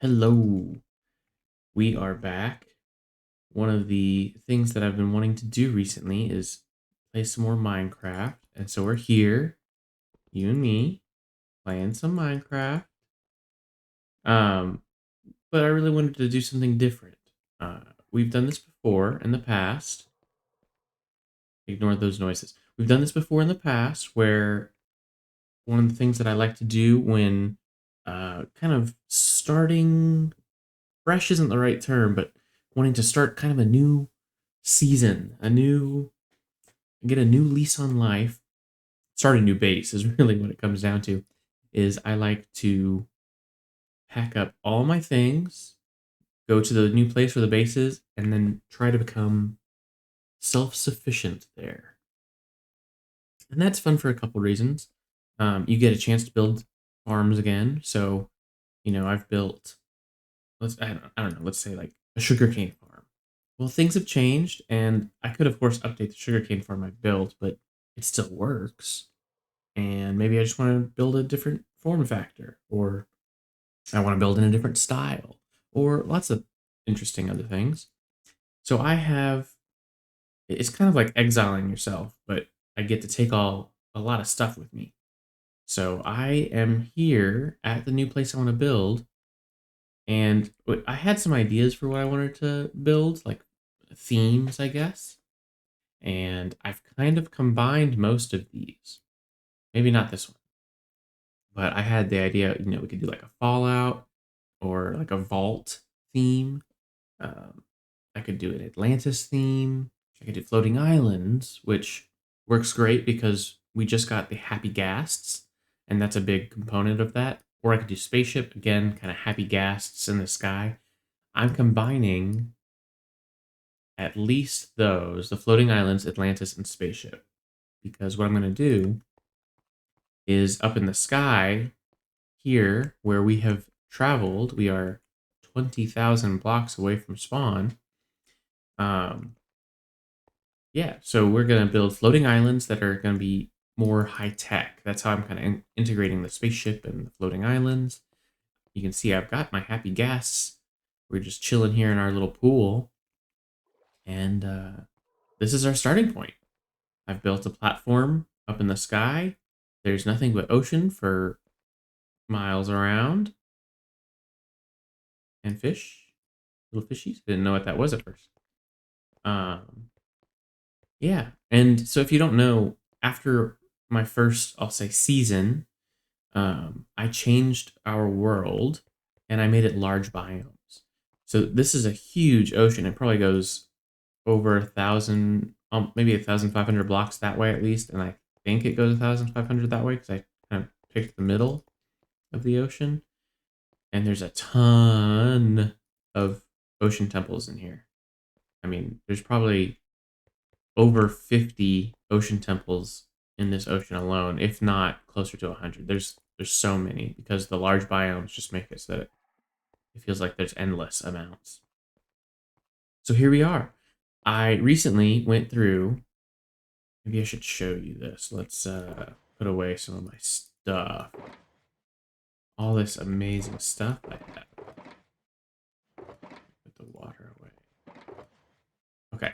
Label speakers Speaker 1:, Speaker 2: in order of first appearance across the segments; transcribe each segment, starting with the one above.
Speaker 1: Hello, we are back. One of the things that I've been wanting to do recently is play some more Minecraft. And so we're here, you and me, playing some Minecraft. Um, but I really wanted to do something different. Uh, we've done this before in the past. Ignore those noises. We've done this before in the past where one of the things that I like to do when kind of starting fresh isn't the right term, but wanting to start kind of a new season, get a new lease on life, start a new base is really what it comes down to. Is I like to pack up all my things, go to the new place where the base is, and then try to become self sufficient there. And that's fun for a couple reasons. You get a chance to build farms again. So, I've built, I don't know, let's say like a sugarcane farm. Well, things have changed, and I could, of course, update the sugarcane farm I built, but it still works. And maybe I just want to build a different form factor, or I want to build in a different style, or lots of interesting other things. So it's kind of like exiling yourself, but I get to take a lot of stuff with me. So I am here at the new place I want to build, and I had some ideas for what I wanted to build, like themes, I guess. And I've kind of combined most of these. Maybe not this one, but I had the idea, we could do like a Fallout or like a vault theme. Um, I could do an Atlantis theme. I could do floating islands, which works great because we just got the happy ghasts, and that's a big component of that. Or I could do spaceship again, kind of happy ghasts in the sky. I'm combining at least those, the floating islands, Atlantis, and spaceship, because what I'm going to do is up in the sky here where we have traveled, we are 20,000 blocks away from spawn. Um, yeah, so we're going to build floating islands that are going to be more high tech. That's how I'm kind of integrating the spaceship and the floating islands. You can see I've got my happy guests. We're just chilling here in our little pool. And this is our starting point. I've built a platform up in the sky. There's nothing but ocean for miles around. And fish, little fishies. Didn't know what that was at first. Um, yeah, and so if you don't know, after my first, I'll say season, I changed our world and I made it large biomes. So this is a huge ocean. It probably goes over 1,000, maybe 1,500 blocks that way at least, and I think it goes 1,500 that way because I kind of picked the middle of the ocean. And there's a ton of ocean temples in here. I mean, there's probably over 50 ocean temples in this ocean alone, if not closer to 100. There's so many because the large biomes just make it so that it feels like there's endless amounts. So here we are. I recently went through. Maybe I should show you this. Let's put away some of my stuff. All this amazing stuff I have. Put the water away. Okay.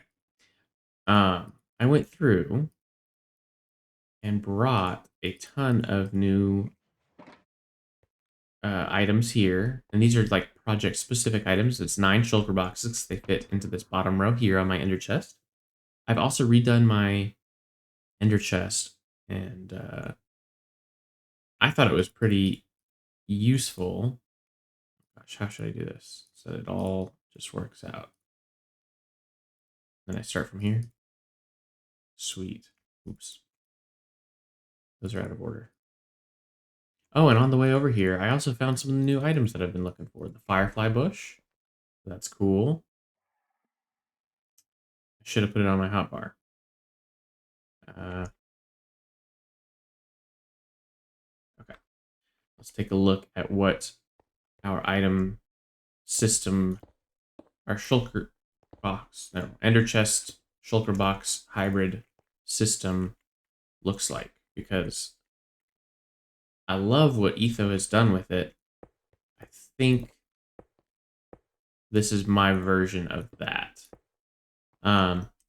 Speaker 1: I went through and brought a ton of new items here, and these are like project specific items. It's 9 shulker boxes. They fit into this bottom row here on my ender chest. I've also redone my ender chest, and I thought it was pretty useful. Gosh, how should I do this so that it all just works out? Then I start from here. Sweet. Oops. Those are out of order. Oh, and on the way over here, I also found some of the new items that I've been looking for. The firefly bush. That's cool. I should have put it on my hotbar. Okay. Let's take a look at what our item system, our shulker box, no, ender chest shulker box hybrid system looks like, because I love what Etho has done with it. I think this is my version of that.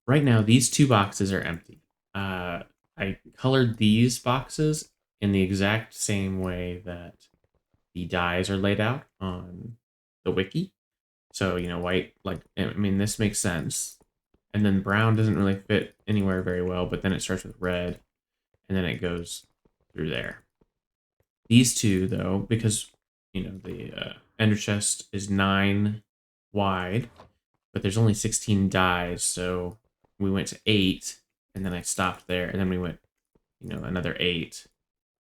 Speaker 1: Right now, these two boxes are empty. I colored these boxes in the exact same way that the dies are laid out on the wiki. So, white, like, I mean, this makes sense. And then brown doesn't really fit anywhere very well, but then it starts with red, and then it goes through there. These two, though, because, the ender chest is 9 wide, but there's only 16 dies, so we went to 8, and then I stopped there, and then we went, another 8,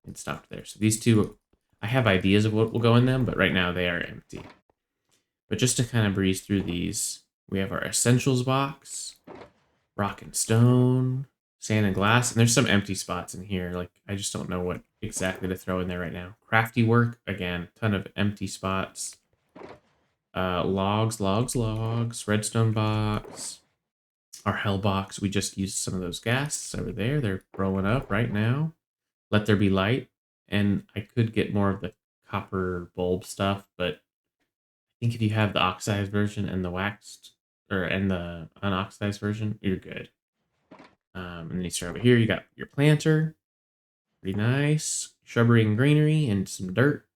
Speaker 1: and stopped there. So these two, I have ideas of what will go in them, but right now they are empty. But just to kind of breeze through these, we have our essentials box, rock and stone, sand and glass, and there's some empty spots in here. Like, I just don't know what exactly to throw in there right now. Crafty work, again, ton of empty spots. Logs, redstone box. Our hell box, we just used some of those ghasts over there. They're rolling up right now. Let there be light. And I could get more of the copper bulb stuff, but I think if you have the oxidized version and the waxed, and the unoxidized version, you're good. And then you start over here, you got your planter. Pretty nice. Shrubbery and greenery and some dirt.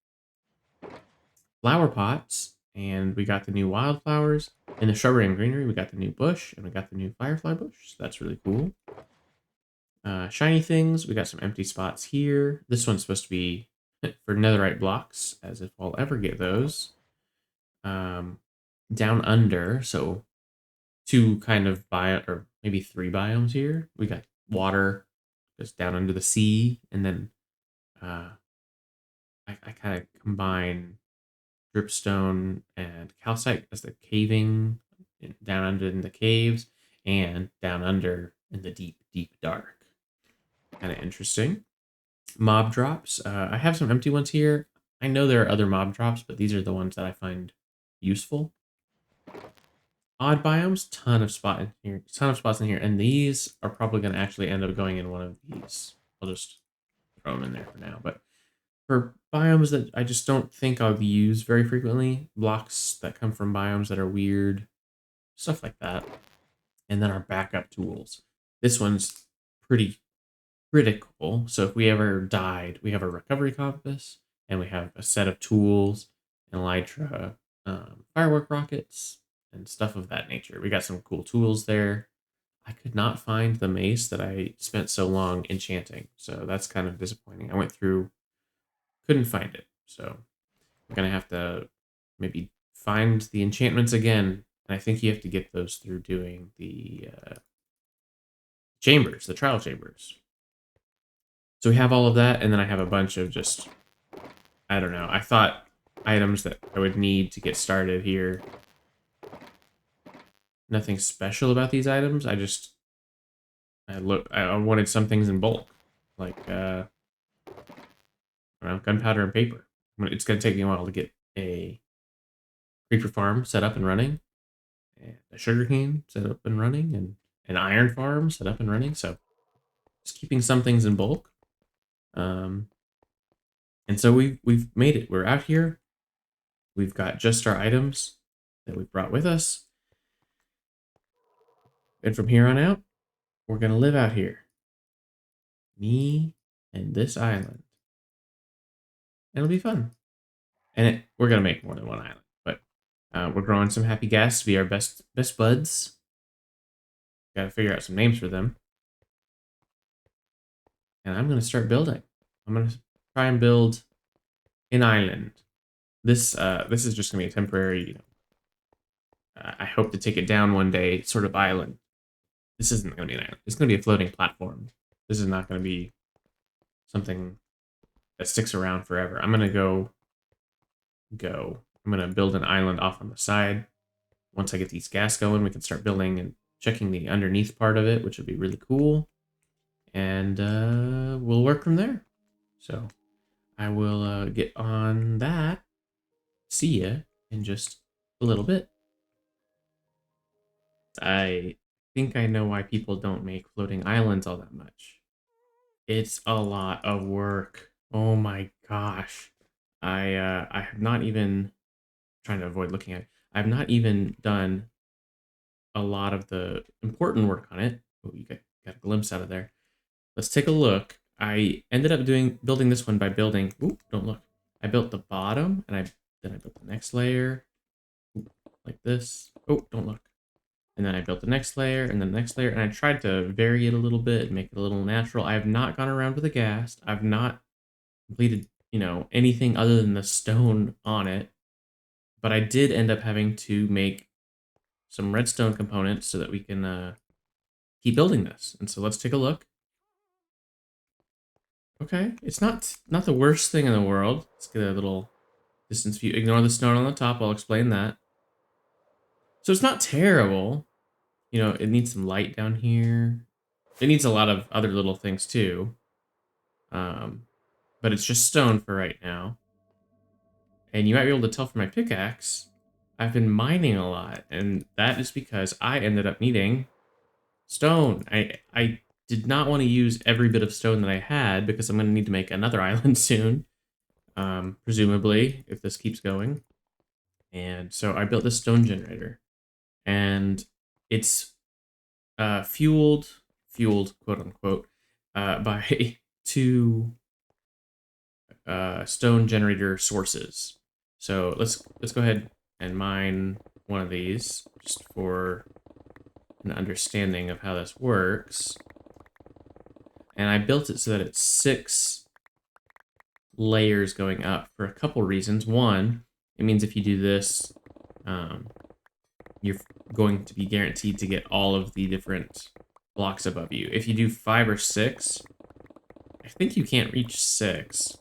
Speaker 1: Flower pots. And we got the new wildflowers. In the shrubbery and greenery, we got the new bush. And we got the new firefly bush. So that's really cool. Shiny things. We got some empty spots here. This one's supposed to be for netherite blocks, as if I'll ever get those. Down under, so 2 kind of or maybe 3 biomes here. We got water just down under the sea, and then I kind of combine dripstone and calcite as the caving down under in the caves, and down under in the deep, deep dark. Kind of interesting. Mob drops. I have some empty ones here. I know there are other mob drops, but these are the ones that I find useful. Odd biomes, ton of spots in here, and these are probably going to actually end up going in one of these. I'll just throw them in there for now. But for biomes that I just don't think I'll use very frequently, blocks that come from biomes that are weird, stuff like that. And then our backup tools. This one's pretty critical. So if we ever died, we have a recovery compass, and we have a set of tools, and elytra, firework rockets, and stuff of that nature. We got some cool tools there. I could not find the mace that I spent so long enchanting, so that's kind of disappointing. I went through, couldn't find it, so I'm gonna have to maybe find the enchantments again. And I think you have to get those through doing the chambers, the trial chambers. So we have all of that, and then I have a bunch of just, I don't know, I thought items that I would need to get started here. Nothing special about these items. I wanted some things in bulk, like gunpowder and paper. It's gonna take me a while to get a creeper farm set up and running, and a sugarcane set up and running, and an iron farm set up and running. So just keeping some things in bulk. And so we've made it. We're out here. We've got just our items that we brought with us. And from here on out, we're going to live out here. Me and this island. It'll be fun. And we're going to make more than one island. But we're growing some happy gas to be our best buds. Got to figure out some names for them. And I'm going to start building. I'm going to try and build an island. This is just going to be a temporary, I hope to take it down one day, sort of island. This isn't going to be an island. It's going to be a floating platform. This is not going to be something that sticks around forever. I'm going to go. I'm going to build an island off on the side. Once I get these gas going, we can start building and checking the underneath part of it, which would be really cool. And we'll work from there. So I will get on that. See ya in just a little bit. I think I know why people don't make floating islands all that much. It's a lot of work. Oh my gosh. I have not even trying to avoid looking at it. I've not even done a lot of the important work on it. Oh, you got a glimpse out of there. Let's take a look. I ended up building this one by building. Oop, don't look. I built the bottom, and then I built the next layer, like this. Oh, don't look. And then I built the next layer, and then the next layer, and I tried to vary it a little bit, make it a little natural. I have not gone around with a ghast. I've not completed, anything other than the stone on it. But I did end up having to make some redstone components so that we can keep building this. And so let's take a look. Okay, it's not the worst thing in the world. Let's get a little distance view. Ignore the stone on the top. I'll explain that. So it's not terrible. It needs some light down here. It needs a lot of other little things too. But it's just stone for right now. And you might be able to tell from my pickaxe, I've been mining a lot, and that is because I ended up needing stone. I did not want to use every bit of stone that I had because I'm going to need to make another island soon, presumably, if this keeps going. And so I built this stone generator, and it's fueled, quote unquote, by two stone generator sources. So let's go ahead and mine one of these just for an understanding of how this works. And I built it so that it's 6 layers going up for a couple reasons. One, it means if you do this, you're going to be guaranteed to get all of the different blocks above you. If you do 5 or 6, I think you can't reach 6.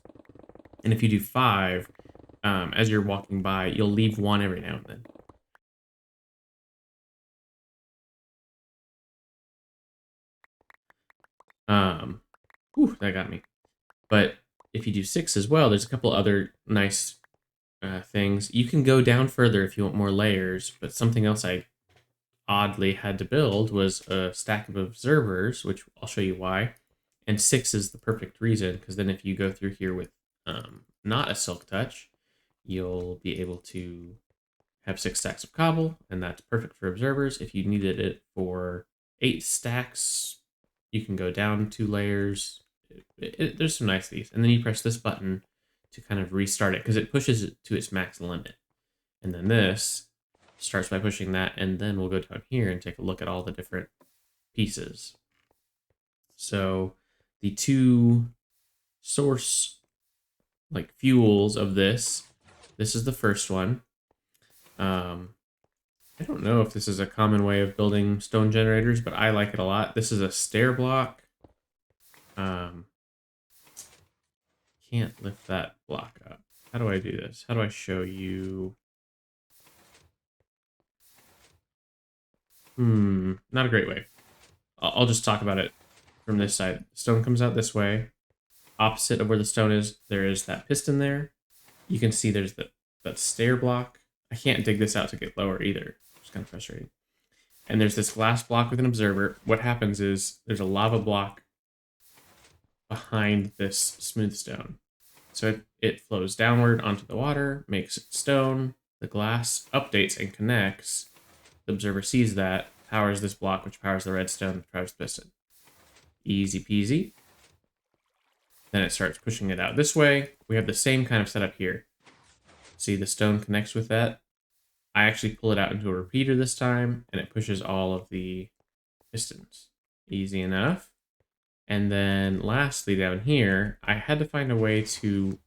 Speaker 1: And if you do 5, as you're walking by, you'll leave one every now and then. Whew, that got me. But if you do 6 as well, there's a couple other nice things. You can go down further if you want more layers, but something else I oddly had to build was a stack of observers, which I'll show you why. And 6 is the perfect reason, because then if you go through here with not a silk touch, you'll be able to have 6 stacks of cobble, and that's perfect for observers. If you needed it for 8 stacks, you can go down 2 layers. There's some niceties. And then you press this button to kind of restart it, because it pushes it to its max limit. And then this starts by pushing that, and then we'll go down here and take a look at all the different pieces. So the 2 source fuels of this is the first one. I don't know if this is a common way of building stone generators, but I like it a lot. This is a stair block. Can't lift that block up. How do I do this? How do I show you? Not a great way. I'll just talk about it from this side. Stone comes out this way. Opposite of where the stone is, there is that piston there. You can see there's that stair block. I can't dig this out to get lower either. It's kind of frustrating. And there's this glass block with an observer. What happens is there's a lava block behind this smooth stone. So it flows downward onto the water, makes it stone. The glass updates and connects. The observer sees that, powers this block, which powers the redstone, which powers the piston. Easy peasy. Then it starts pushing it out this way. We have the same kind of setup here. See, the stone connects with that. I actually pull it out into a repeater this time, and it pushes all of the pistons. Easy enough. And then lastly, down here, I had to find a way to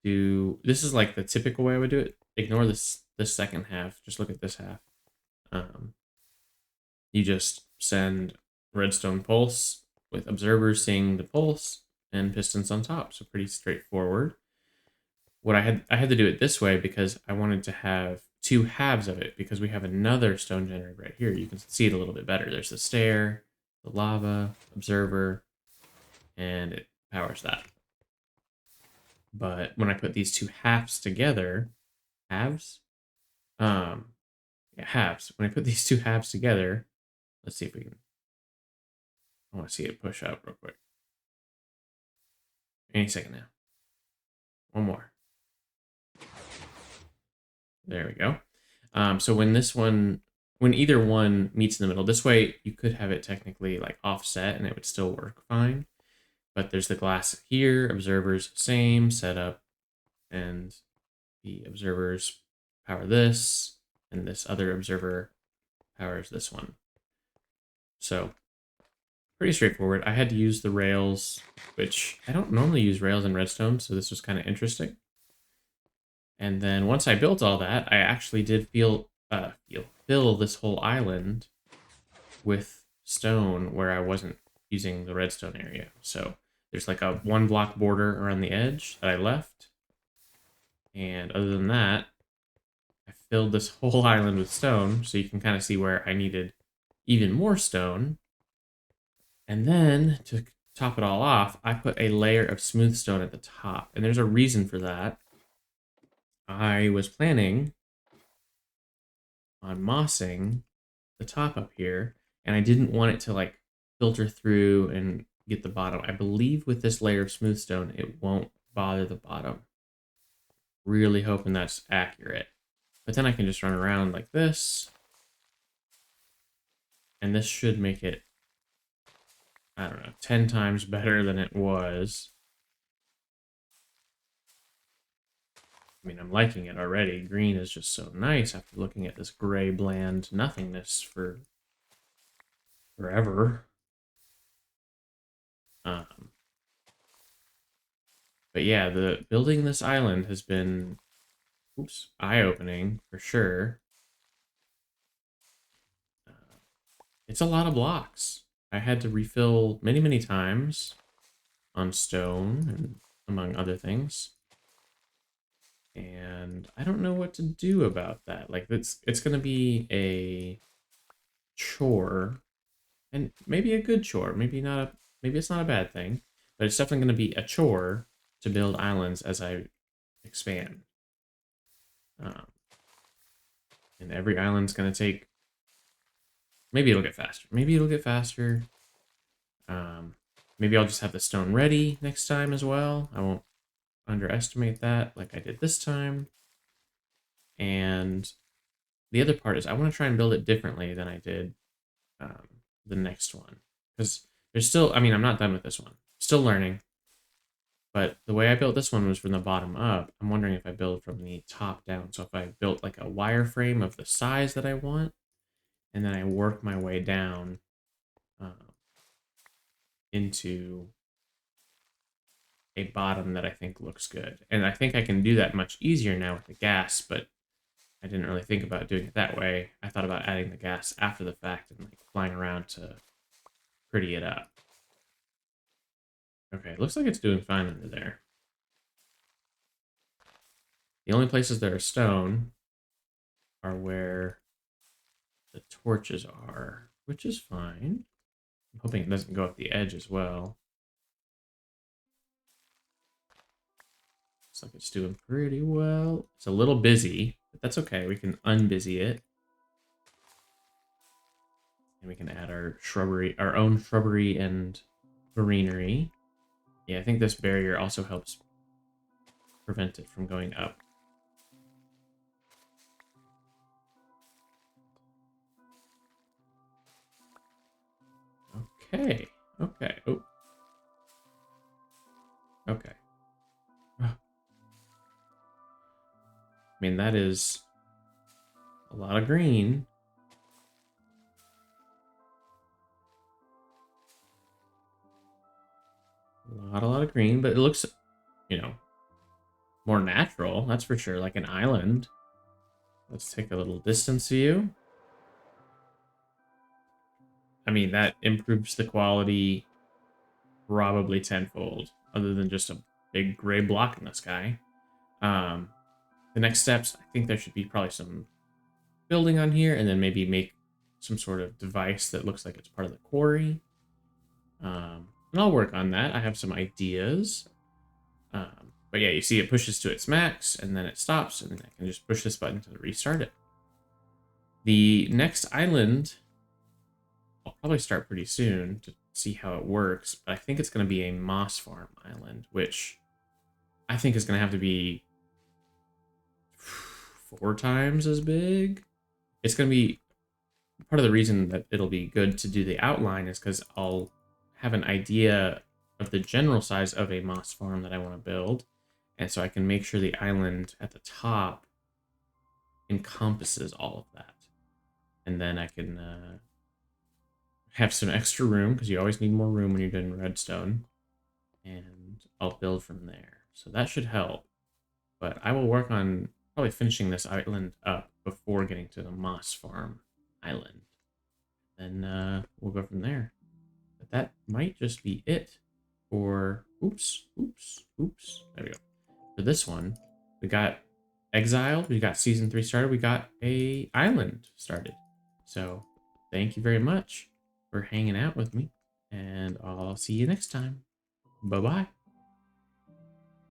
Speaker 1: do... This is like the typical way I would do it. Ignore this second half. Just look at this half. You just send redstone pulse with observers seeing the pulse and pistons on top. So pretty straightforward. What I had to do it this way because I wanted to have 2 halves of it, because we have another stone generator right here. You can see it a little bit better. There's the stair, the lava, observer, and it powers that. But when I put these 2 halves together, halves? Yeah, halves. When I put these 2 halves together, let's see if we can... I want to see it push up real quick. Any second now. One more. There we go. So when either one meets in the middle, this way you could have it technically like offset and it would still work fine. But there's the glass here, observers, same setup, and the observers power this, and this other observer powers this one. So pretty straightforward. I had to use the rails, which I don't normally use rails in Redstone, so this was kind of interesting. And then once I built all that, I actually did fill this whole island with stone where I wasn't using the redstone area. So there's like a 1 block border around the edge that I left. And other than that, I filled this whole island with stone, so you can kind of see where I needed even more stone. And then to top it all off, I put a layer of smooth stone at the top. And there's a reason for that. I was planning on mossing the top up here, and I didn't want it to like filter through and get the bottom. I believe with this layer of smooth stone, it won't bother the bottom. Really hoping that's accurate. But then I can just run around like this, and this should make it, I don't know, 10 times better than it was. I mean, I'm liking it already. Green is just so nice after looking at this gray, bland nothingness for forever. But yeah, the building this island has been, eye-opening for sure. It's a lot of blocks. I had to refill many, many times on stone and among other things. And I don't know what to do about that. Like it's going to be a chore, and maybe a good chore. Maybe it's not a bad thing, but it's definitely going to be a chore to build islands as I expand. Um, and every island's going to take. Maybe it'll get faster. Maybe it'll get faster. Maybe I'll just have the stone ready next time as well. I won't underestimate that like I did this time. And the other part is I want to try and build it differently than I did the next one. Because there's still, I mean, I'm not done with this one. Still learning. But the way I built this one was from the bottom up. I'm wondering if I build from the top down. So if I built like a wireframe of the size that I want, and then I work my way down into a bottom that I think looks good. And I think I can do that much easier now with the gas, but I didn't really think about doing it that way. I thought about adding the gas after the fact and like flying around to pretty it up. Okay, looks like it's doing fine under there. The only places that are stone are where the torches are, which is fine. I'm hoping it doesn't go up the edge as well. Looks like it's doing pretty well. It's a little busy, but that's okay. We can unbusy it. And we can add our shrubbery, our own shrubbery and greenery. Yeah, I think this barrier also helps prevent it from going up. Okay. Okay. Oh. Okay. I mean, that is a lot of green. A lot of green, but it looks, you know, more natural. That's for sure, like an island. Let's take a little distance view. I mean, that improves the quality probably tenfold, other than just a big gray block in the sky. The next steps, I think there should be probably some building on here, and then maybe make some sort of device that looks like it's part of the quarry. And I'll work on that. I have some ideas. But yeah, you see it pushes to its max, and then it stops, and then I can just push this button to restart it. The next island, I'll probably start pretty soon to see how it works, but I think it's going to be a moss farm island, which I think is going to have to be 4 times as big. it's going to be part of the reason that it'll be good to do the outline is because I'll have an idea of the general size of a moss farm that I want to build. And so I can make sure the island at the top encompasses all of that. And then I can have some extra room because you always need more room when you're doing redstone. And I'll build from there. So that should help. But I will work on probably finishing this island up before getting to the moss farm island. Then we'll go from there. But that might just be it for oops. There we go. For this one, we got exiled, we got season 3 started, we got a island started. So thank you very much for hanging out with me, and I'll see you next time. Bye bye.